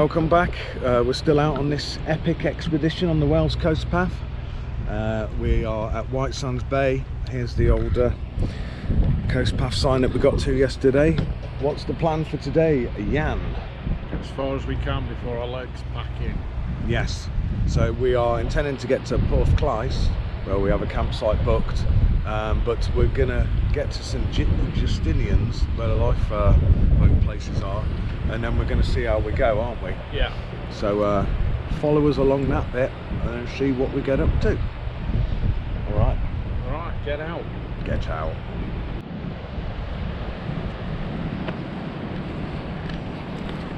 Welcome back. We're still out on this epic expedition on the Wales Coast Path. We are at Whitesands Bay. Here's the old Coast Path sign that we got to yesterday. What's the plan for today, Jan? As far as we can before our legs pack in. Yes, so we are intending to get to Porthclais, where we have a campsite booked, but we're gonna get to St Justinian's, where the lifeboat places are, and then we're gonna see how we go, aren't we? Yeah. So follow us along that bit and see what we get up to. All right. All right, get out. Get out.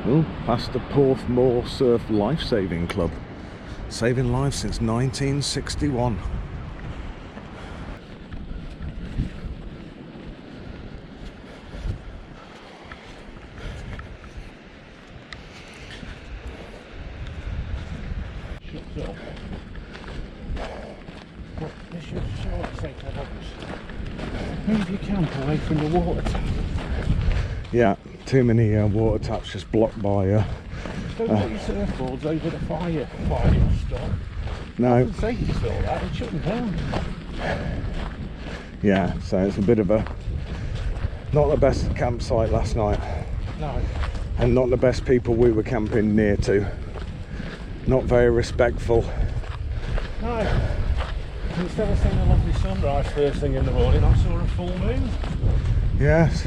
Oh, past the Porthmoor Surf Lifesaving Club. Saving lives since 1961. Shut up. But this should show us St Justinian. Move your camp away from the water tap. Yeah, too many water taps just blocked by Don't put your surfboards over the fire stop. no. The safety still that, it shouldn't down. Yeah, so it's a bit of a not the best campsite last night. No. And not the best people we were camping near to. Not very respectful. No. Instead of seeing a lovely sunrise first thing in the morning, I saw a full moon. Yes.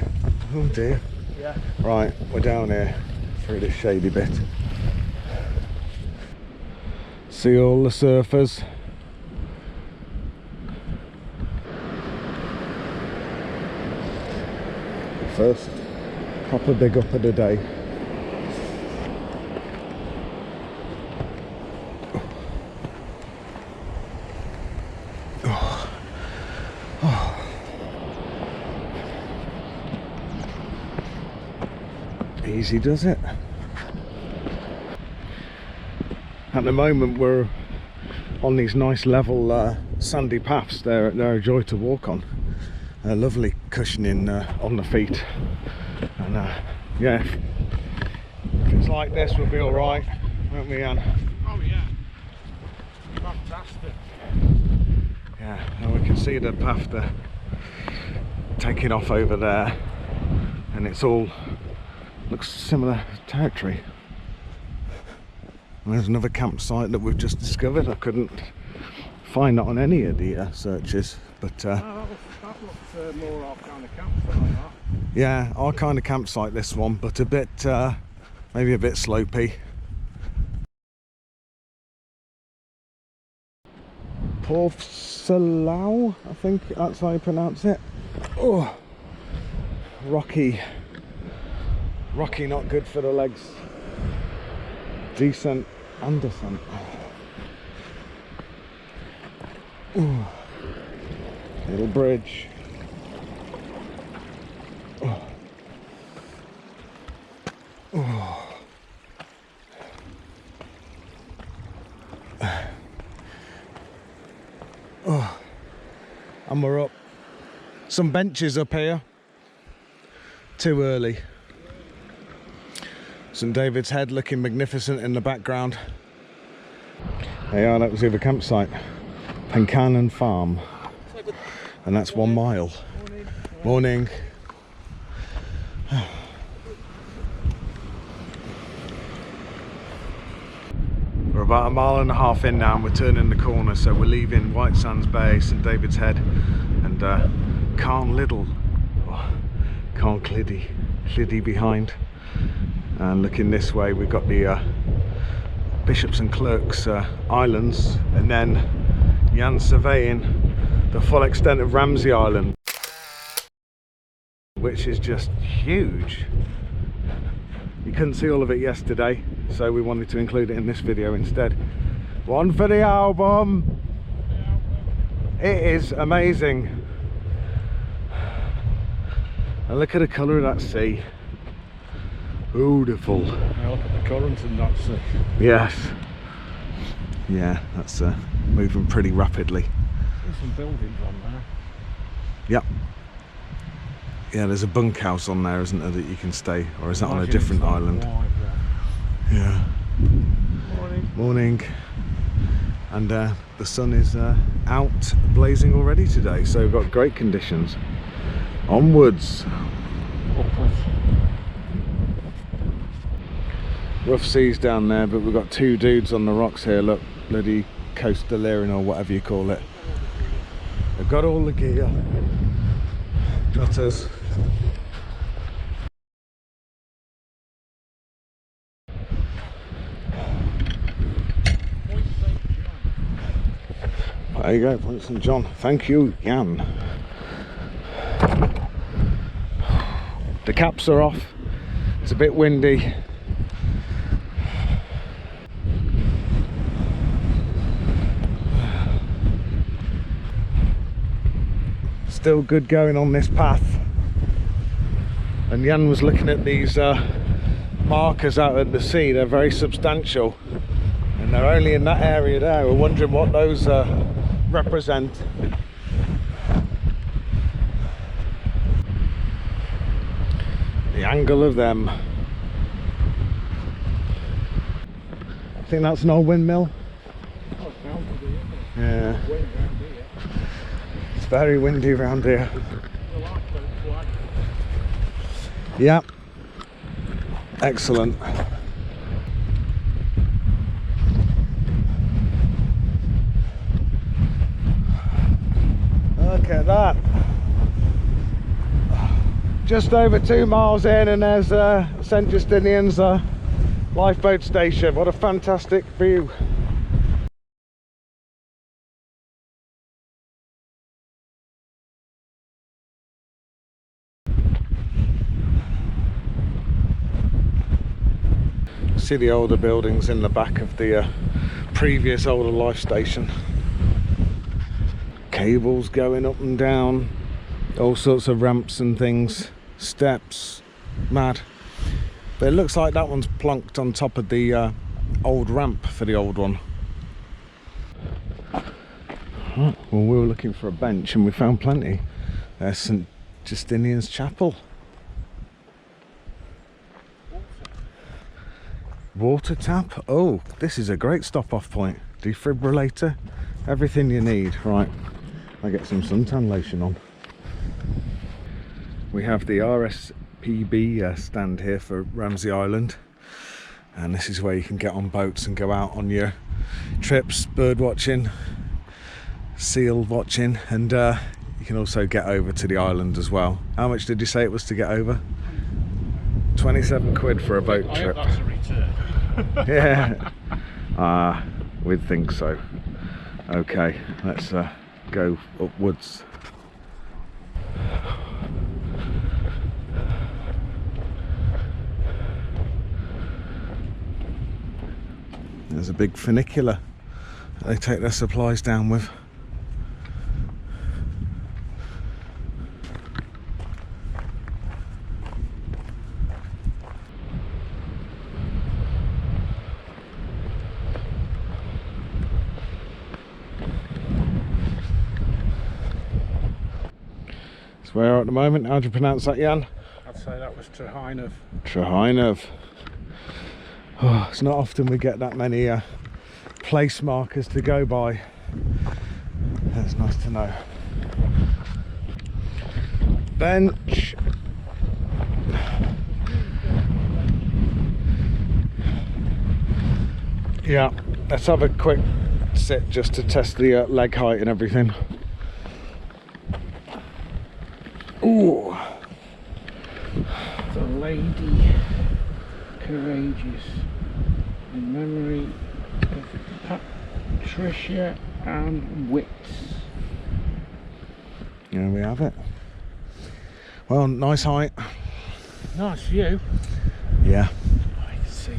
Oh dear. Yeah. Right, we're down here through this shady bit. See all the surfers. First proper big up of the day. Easy does it. At the moment we're on these nice level sandy paths. They're a joy to walk on. Lovely cushioning on the feet, and yeah, if it's like this we'll be alright, won't we, Anne? Oh yeah, fantastic. Yeah, and we can see the path there taking off over there, and it's all looks similar territory. And there's another campsite that we've just discovered. I couldn't find that on any of the searches, but that looks more our kind of campsite, that. yeah, our kind of campsite, this one, but a bit maybe a bit slopey. Porthselau, I think that's how you pronounce it. Oh, rocky, not good for the legs. Descent and descent. Ooh. Little bridge. Oh. Oh. Oh. And we're up. Some benches up here. Too early. St David's Head looking magnificent in the background. There you are, that was the other campsite. Pencannon Farm. And that's 1 mile. Morning. We're about 1.5 miles in now and we're turning the corner, so we're leaving Whitesands Bay, St David's Head, and Carn Little, Carn Clyddy behind. And looking this way we've got the Bishops and Clerks Islands, and then Jan surveying the full extent of Ramsey Island, which is just huge. You couldn't see all of it yesterday, so we wanted to include it in this video instead. One for the album. It is amazing. And look at the colour of that sea. Beautiful. Now look at the current in that sea. Yes. Yeah, that's moving pretty rapidly. There's some buildings on there. Yep. Yeah, there's a bunkhouse on there, isn't there, that you can stay, or is that on a different island? Yeah. Morning. Morning. And the sun is out blazing already today, so we've got great conditions. Onwards. Upwards. Rough seas down there, but we've got two dudes on the rocks here. Look, bloody coastline or whatever you call it. They've got all the gear. Not us. There you go, Point St John. Thank you, Jan. The caps are off. It's a bit windy. Still good going on this path. And Jan was looking at these markers out at the sea. They're very substantial. And they're only in that area there. We're wondering what those represent. The angle of them. I think that's an old windmill. Oh, it's bound to be, isn't it? Yeah. Wind round here. It's very windy around here. The lifeboat flag. Yeah. Excellent. Look at that. Just over 2 miles in and there's St Justinian's lifeboat station. What a fantastic view. See the older buildings in the back of the previous older life station. Cables going up and down, all sorts of ramps and things, steps, mad. But it looks like that one's plunked on top of the old ramp for the old one. Right, well, we were looking for a bench and we found plenty. There's St Justinian's Chapel. Water tap. Oh, this is a great stop-off point. Defibrillator, everything you need. Right, I get some suntan lotion on. We have the RSPB stand here for Ramsey Island, and this is where you can get on boats and go out on your trips, bird watching, seal watching, and you can also get over to the island as well. How much did you say it was to get over? 27 quid for a boat trip. I hope that's a return. Yeah, we'd think so. Okay, let's go upwards. There's a big funicular that they take their supplies down with. Where at the moment? How do you pronounce that, Jan? I'd say that was Trehynov. Trehynov. Oh, it's not often we get that many place markers to go by. That's nice to know. Bench. Yeah, let's have a quick sit just to test the leg height and everything. Ooh. The Lady Courageous, in memory of Patricia and Wits. There we have it. Well, nice height. Nice view. Yeah. I can see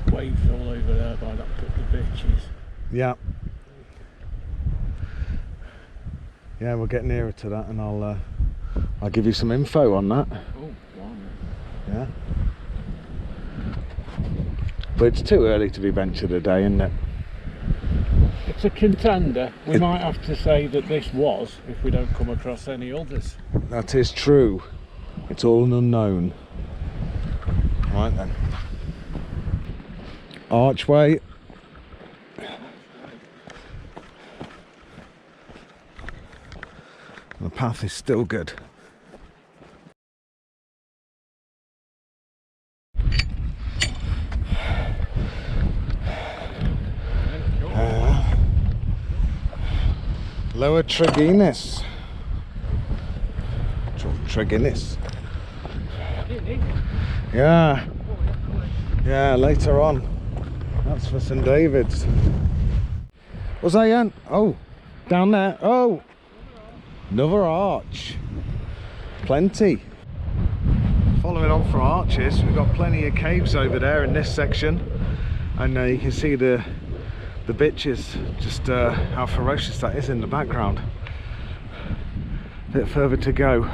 the waves all over there by that couple of beaches. Yeah. Yeah, we'll get nearer to that and I'll give you some info on that. Oh, wow. Yeah. But it's too early to be ventured a day, isn't it? It's a contender. We might have to say that this was, if we don't come across any others. That is true. It's all an unknown. Right then. archway. The path is still good. Lower Tregennis. Tregennis. Yeah. Yeah, later on. That's for St David's. What's that, Jan? Oh, down there. Oh, another arch. Plenty. Following on for arches, we've got plenty of caves over there in this section, and you can see the bitches, just how ferocious that is in the background. A bit further to go.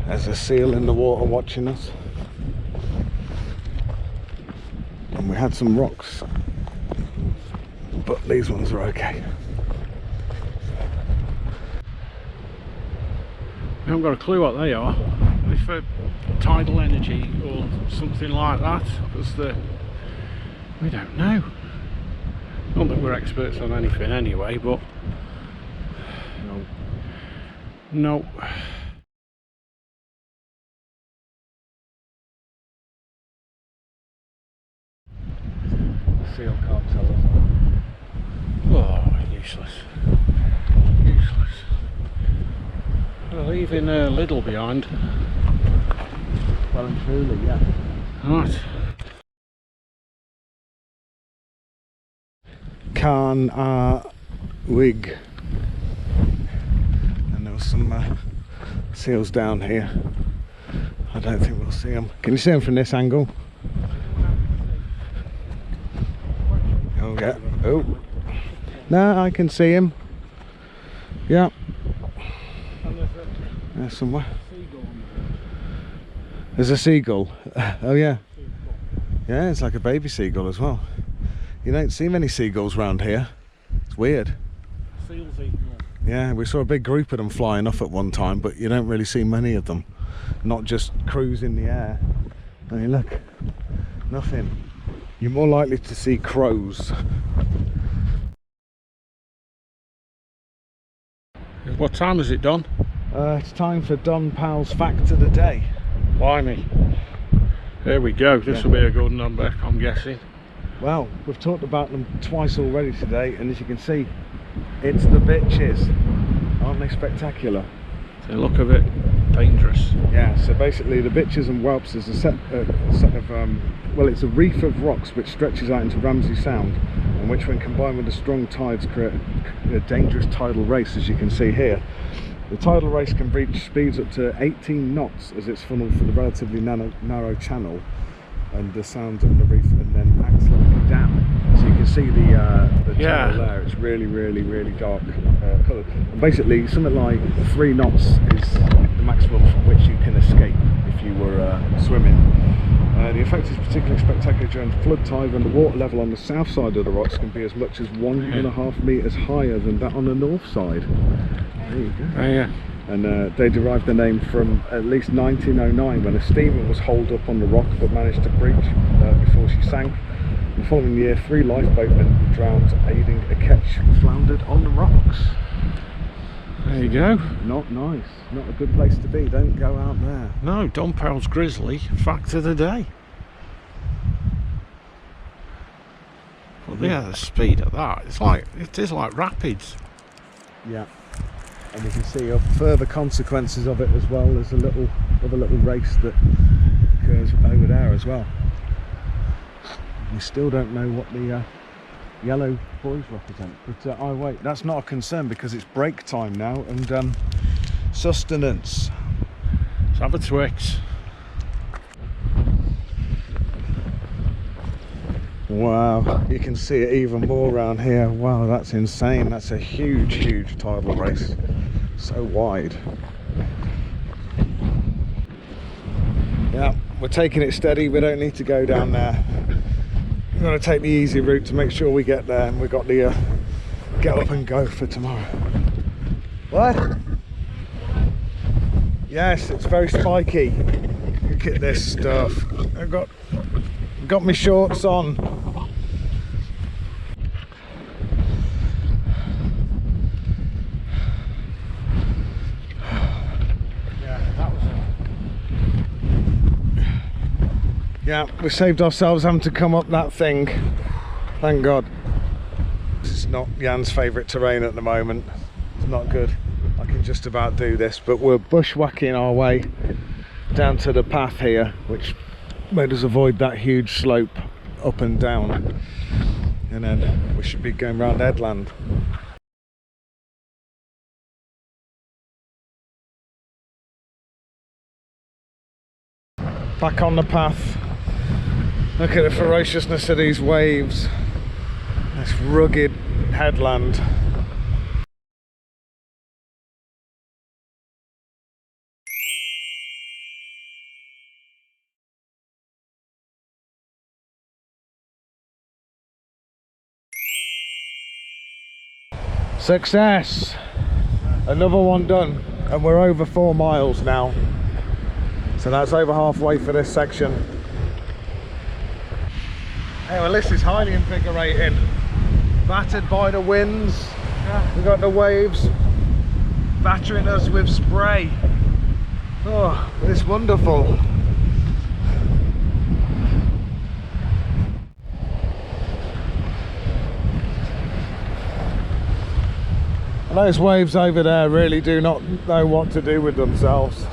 There's a seal in the water watching us. And we had some rocks, but these ones are okay. I haven't got a clue what they are. Are they for tidal energy or something like that? Because we don't know. Not that we're experts on anything anyway, but no. Seal can't tell us. Oh, useless. Useless. We're leaving Lidl behind. Well and truly, yeah. Right. Carn wig. And there was some seals down here. I don't think we'll see them. Can you see them from this angle? Oh yeah. Oh. No, I can see him. Yeah. There's somewhere. There's a seagull. Oh yeah. Yeah, it's like a baby seagull as well. You don't see many seagulls around here. It's weird. Seals eating them. Yeah, we saw a big group of them flying off at one time, but you don't really see many of them. Not just cruise in the air. I mean, look. Nothing. You're more likely to see crows. What time is it, Don? It's time for Don Powell's fact of the day. Blimey. There we go. This will be a good number, I'm guessing. Well, we've talked about them twice already today, and as you can see, it's the bitches. Aren't they spectacular? They look a bit dangerous. Yeah, so basically the bitches and whelps is a set of, well, it's a reef of rocks which stretches out into Ramsey Sound, and which when combined with the strong tides create a dangerous tidal race, as you can see here. The tidal race can reach speeds up to 18 knots as it's funneled through the relatively narrow channel and the sound on the reef, and then acts like a dam. So you can see the channel there. It's really dark coloured. And basically something like 3 knots is the maximum from which you can escape if you were swimming. The effect is particularly spectacular during flood tide, when the water level on the south side of the rocks can be as much as 1.5 metres higher than that on the north side. There you go. Oh yeah. And they derived the name from at least 1909, when a steamer was holed up on the rock but managed to breach before she sank. The following year, 3 lifeboatmen drowned aiding a catch floundered on the rocks. There you go. Not nice. Not a good place to be. Don't go out there. No, Don Powell's Grizzly fact of the day. Well, yeah, the speed of that, it is like rapids. Yeah. And you can see further consequences of it as well. There's a little race that occurs over there as well. We still don't know what the yellow buoys represent, but oh wait, that's not a concern because it's break time now and sustenance. Let's have a Twix. Wow, you can see it even more around here. Wow, that's insane. That's a huge tidal race. So wide. Yeah, we're taking it steady. We don't need to go down there. we're going to take the easy route to make sure we get there, and we've got the get up and go for tomorrow. What? Yes, it's very spiky. Look at this stuff. I've got my shorts on. Yeah, we saved ourselves having to come up that thing. Thank God. This is not Jan's favourite terrain at the moment. It's not good. I can just about do this, but we're bushwhacking our way down to the path here, which made us avoid that huge slope up and down. And then we should be going round headland. Back on the path. Look at the ferociousness of these waves. This rugged headland. Success! Another one done, and we're over 4 miles now. So that's over halfway for this section. Hey, well, this is highly invigorating. Battered by the winds. Yeah. We've got the waves battering us with spray. Oh, it's wonderful. Those waves over there really do not know what to do with themselves.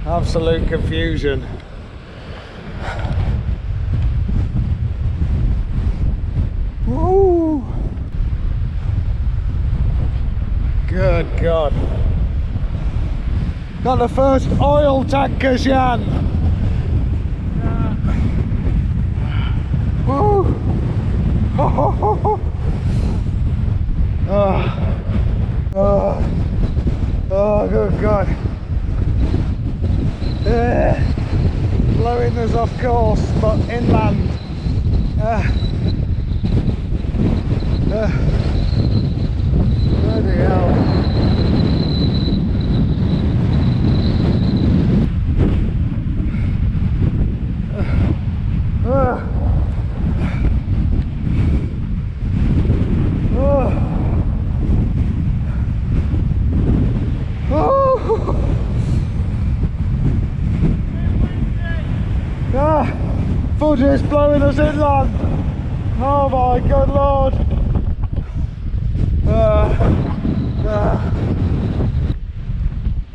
Absolute confusion. Woo! Good God. Got the first oil tankers, Jan. Woo! Oh, good God. Blowing us off course, but inland. Bloody hell. Fudge is blowing us inland. Oh my good Lord.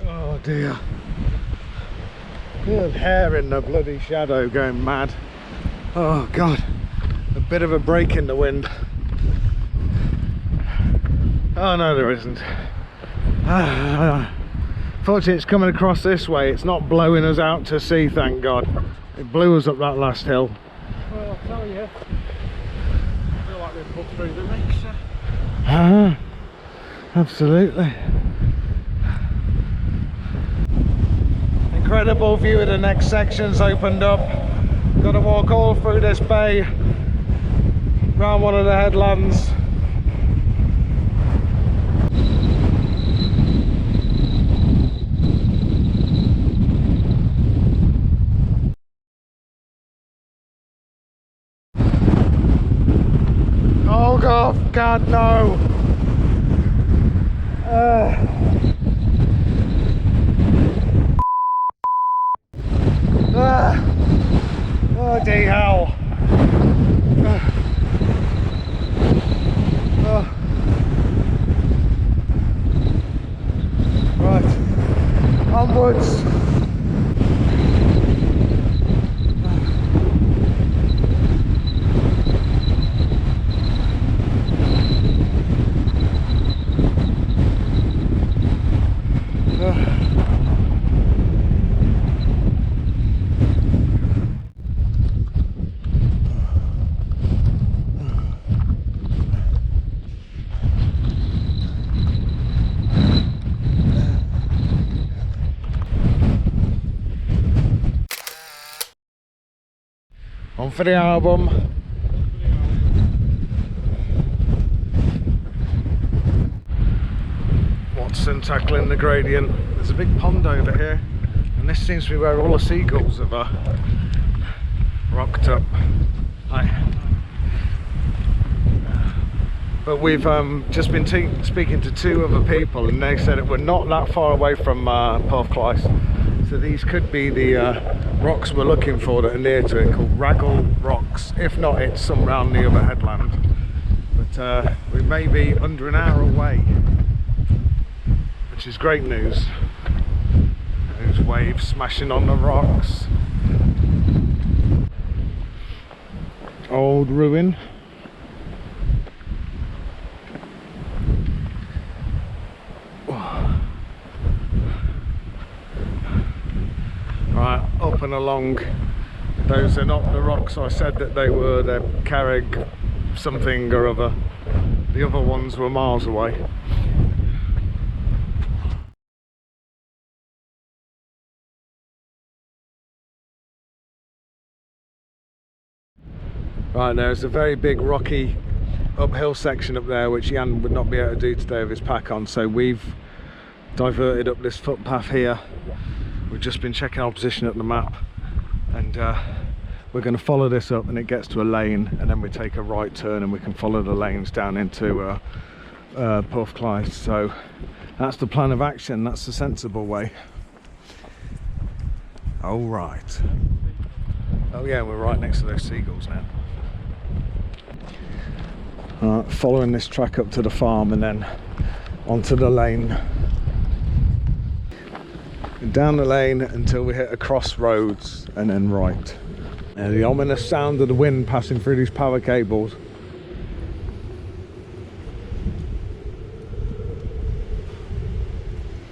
Oh dear. Good hair in the bloody shadow going mad. Oh God. A bit of a break in the wind. Oh no, there isn't. Fortunately it's coming across this way. It's not blowing us out to sea, thank God. It blew us up that last hill. Well, I'll tell you. I feel like we've put through the mixer. Absolutely. Incredible view of the next section's opened up. Got to walk all through this bay, round one of the headlands. Oh God, no! Bloody hell! Right, onwards. On for the album. rocks and tackling the gradient. There's a big pond over here, and this seems to be where all the seagulls have rocked up. Hi. But we've just been speaking to two other people, and they said that we're not that far away from Porthclais. So these could be the rocks we're looking for that are near to it, called Raggle Rocks. If not, it's some round the other headland. But we may be under an hour away, which is great news. There's waves smashing on the rocks. Old ruin. Right, up and along. Those are not the rocks I said that they were. They're Carrig something or other. The other ones were miles away. Right, there's a very big rocky uphill section up there which Jan would not be able to do today with his pack on, so we've diverted up this footpath here. We've just been checking our position at the map, and we're going to follow this up, and it gets to a lane, and then we take a right turn and we can follow the lanes down into Porthclais. So that's the plan of action. That's the sensible way. Oh right. Oh yeah, we're right next to those seagulls now. Following this track up to the farm and then onto the lane. Down the lane until we hit a crossroads and then right. And the ominous sound of the wind passing through these power cables.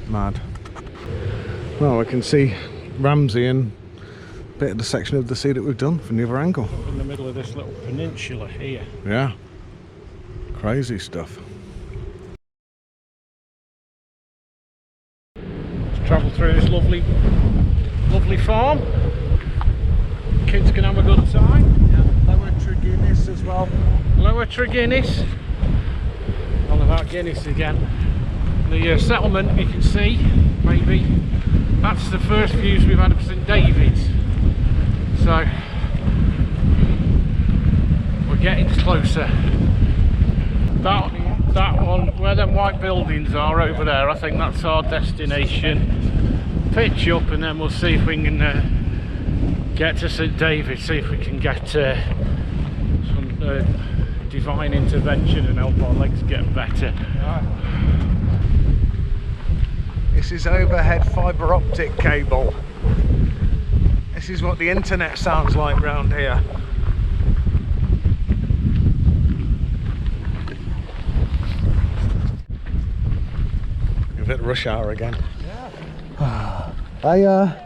Mad. Well, we can see Ramsey and a bit of the section of the sea that we've done from the other angle. In the middle of this little peninsula here. Yeah. Crazy stuff. Travel through this lovely farm. Kids can have a good time. Yeah. Lower Treguinness as well. Lower Treguinness. All about Guinness again. The settlement, you can see, maybe that's the first views we've had of St David's. So we're getting closer. That one, where them white buildings are over there, I think that's our destination. Pitch up and then we'll see if we can get to St David's, see if we can get some divine intervention and help our legs get better. This is overhead fibre optic cable. This is what the internet sounds like round here. We've hit rush hour again. Yeah.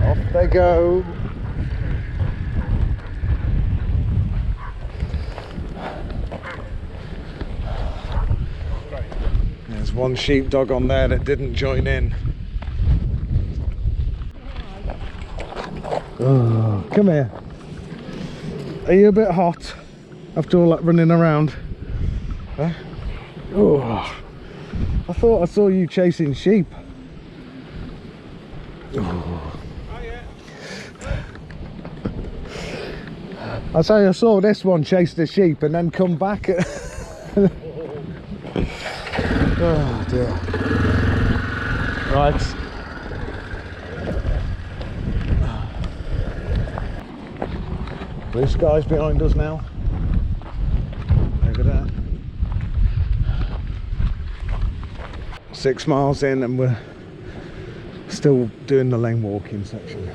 Off they go. There's one sheepdog on there that didn't join in. Oh, come here. Are you a bit hot after all that running around? Huh? Oh, I thought I saw you chasing sheep. Oh. I say I saw this one chase the sheep and then come back. Oh dear. Right. Blue skies behind us now. Look at that. 6 miles in and we're still doing the lane walking section.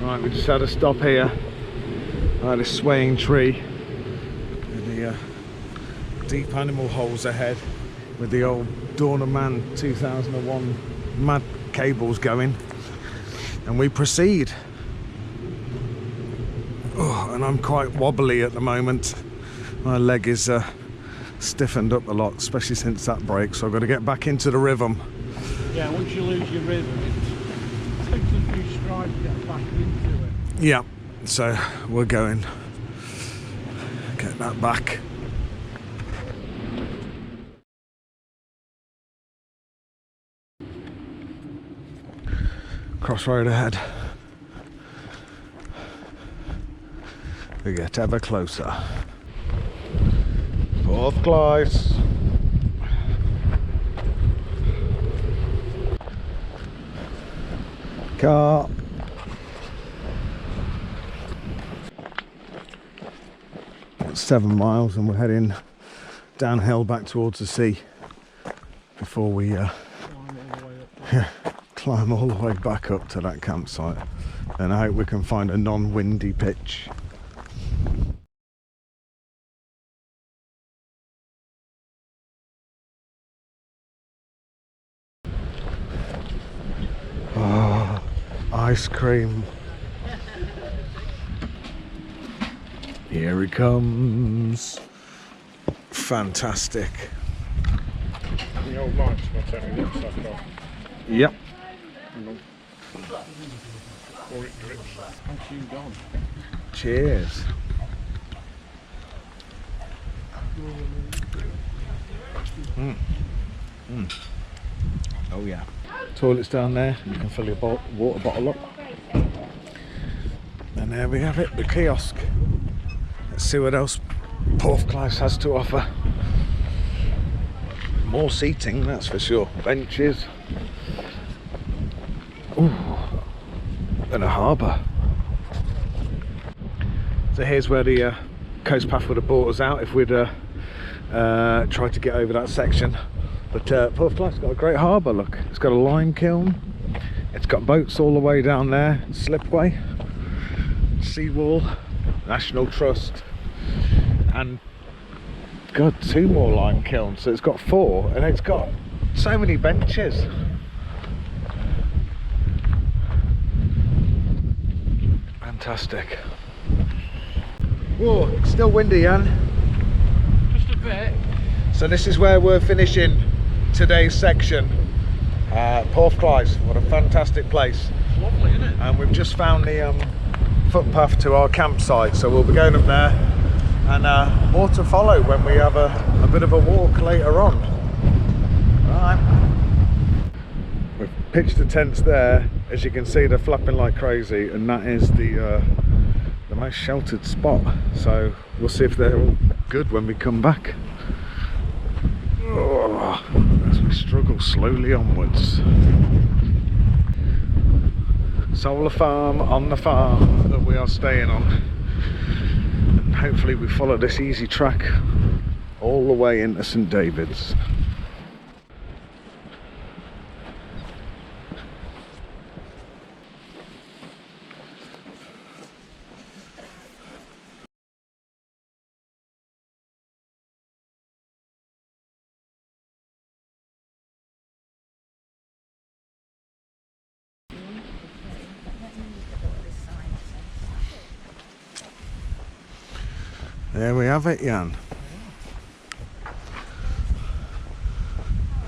Right, we just had a stop here. I had a swaying tree with the deep animal holes ahead with the old Dawn of Man 2001 mad cables going, and we proceed. Oh, and I'm quite wobbly at the moment. My leg is stiffened up a lot, especially since that break, so I've got to get back into the rhythm. Yeah, once you lose your rhythm, it takes a few strides to get back into it. Yeah, so we're going. Get that back. Crossroad ahead. We get ever closer. Porthclais. Car. It's 7 miles and we're heading downhill back towards the sea before we climb all the way back up to that campsite. And I hope we can find a non-windy pitch. Oh, ice cream. Here he comes. Fantastic. The old lights got taking the stuff off. Yep. Or it drips. Thank you, Don. Cheers. Oh yeah. Toilets down there. You can fill your water bottle up. And there we have it, the kiosk. Let's see what else Porthclais has to offer. More seating, that's for sure. Benches. Ooh. And a harbour. So here's where the coast path would have brought us out if we'd tried to get over that section. But Porthclais got a great harbour, look. It's got a lime kiln. It's got boats all the way down there. Slipway. Seawall. National Trust. And God, 2 more lime kilns. So it's got 4 and it's got so many benches. Fantastic. Whoa, it's still windy, Jan. Just a bit. So this is where we're finishing today's section. Porthclais, what a fantastic place. It's lovely, isn't it? And we've just found the footpath to our campsite, so we'll be going up there and more to follow when we have a bit of a walk later on. Right. We've pitched the tents there. As you can see, they're flapping like crazy, and that is the most sheltered spot. So we'll see if they're all good when we come back. Oh, as we struggle slowly onwards. Solar farm on the farm that we are staying on. And hopefully we follow this easy track all the way into St David's. There we have it, Jan.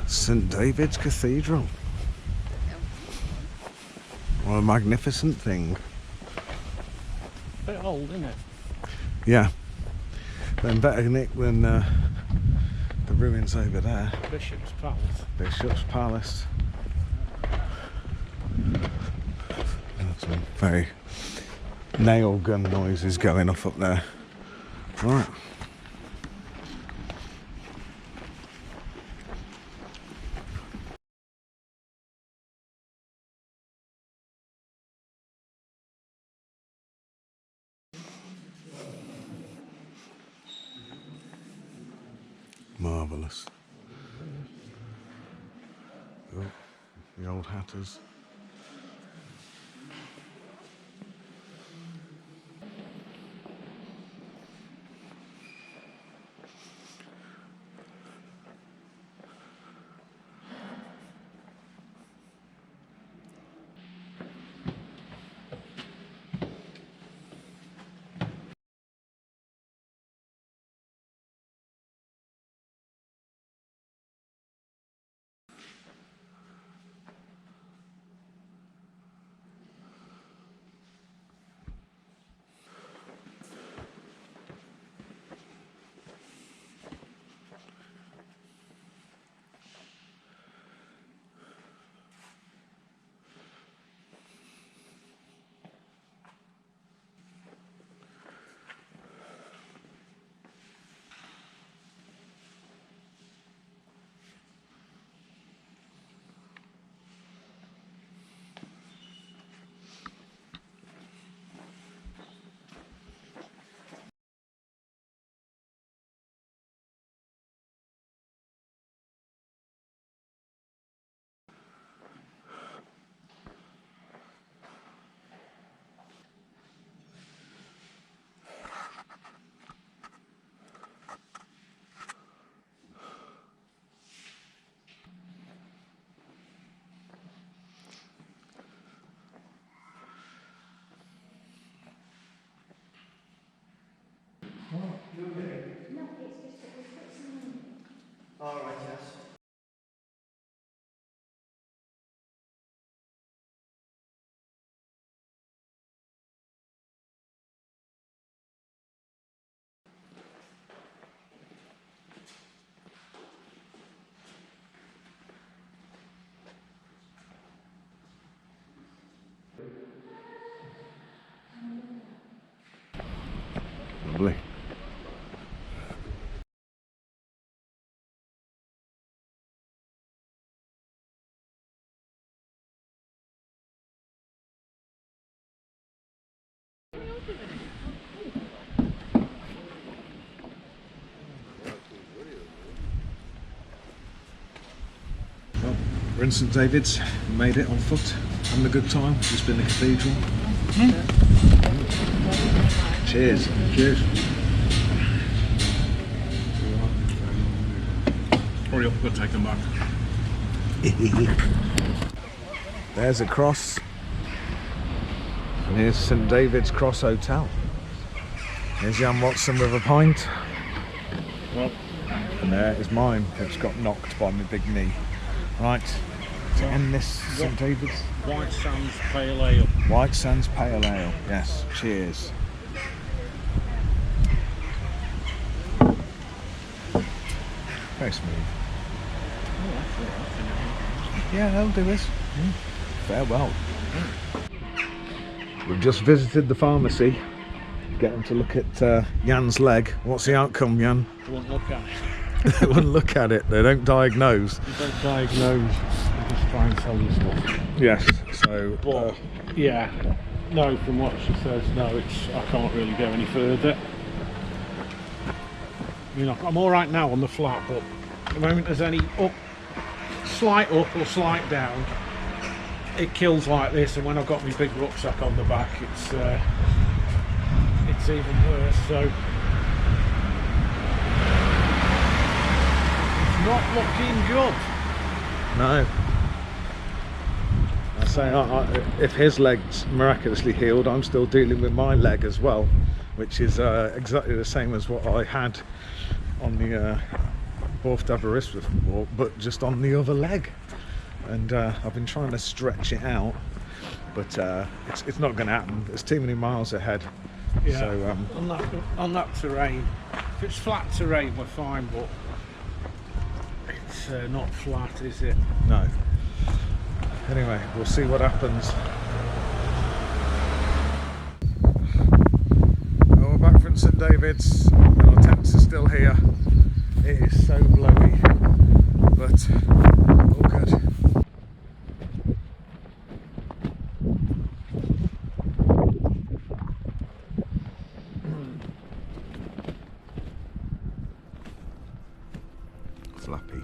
St David's Cathedral. What a magnificent thing. A bit old, isn't it? Yeah. Then better nick than the ruins over there. Bishop's Palace. Bishop's Palace. There's some very nail gun noises going off up there. Right. Marvellous. Oh, the old hatters. We're in St David's, we made it on foot, having a good time, just been to the cathedral. Cheers. Cheers. Hurry up, we'll take them back. There's a cross. And here's St David's Cross Hotel. Here's Jan Watson with a pint. Well, and there is mine. It's got knocked by my big knee. Right, to end this St David's. Whitesands Pale Ale. Whitesands Pale Ale, yes. Cheers. Very smooth. Yeah, that'll do us. Farewell. We've just visited the pharmacy, getting to look at Jan's leg. What's the outcome, Jan? They won't look at it. They wouldn't look at it. They don't diagnose. They don't diagnose. They just try and sell you stuff. Yes. So. But yeah, no. From what she says, no. I can't really go any further. You know, I'm all right now on the flat, but at the moment there's any slight up or slight down, it kills like this. And when I've got my big rucksack on the back, it's even worse. So it's not looking good. No. I say, if his leg's miraculously healed, I'm still dealing with my leg as well, which is exactly the same as what I had on the Porthclais walk, but just on the other leg. And I've been trying to stretch it out, but it's not going to happen. There's too many miles ahead. Yeah. So, on that terrain, if it's flat terrain, we're fine, but it's not flat, is it? no. Anyway, we'll see what happens. Well, we're back from St David's, and our tents are still here. It is so blowy, but all good. Flappy.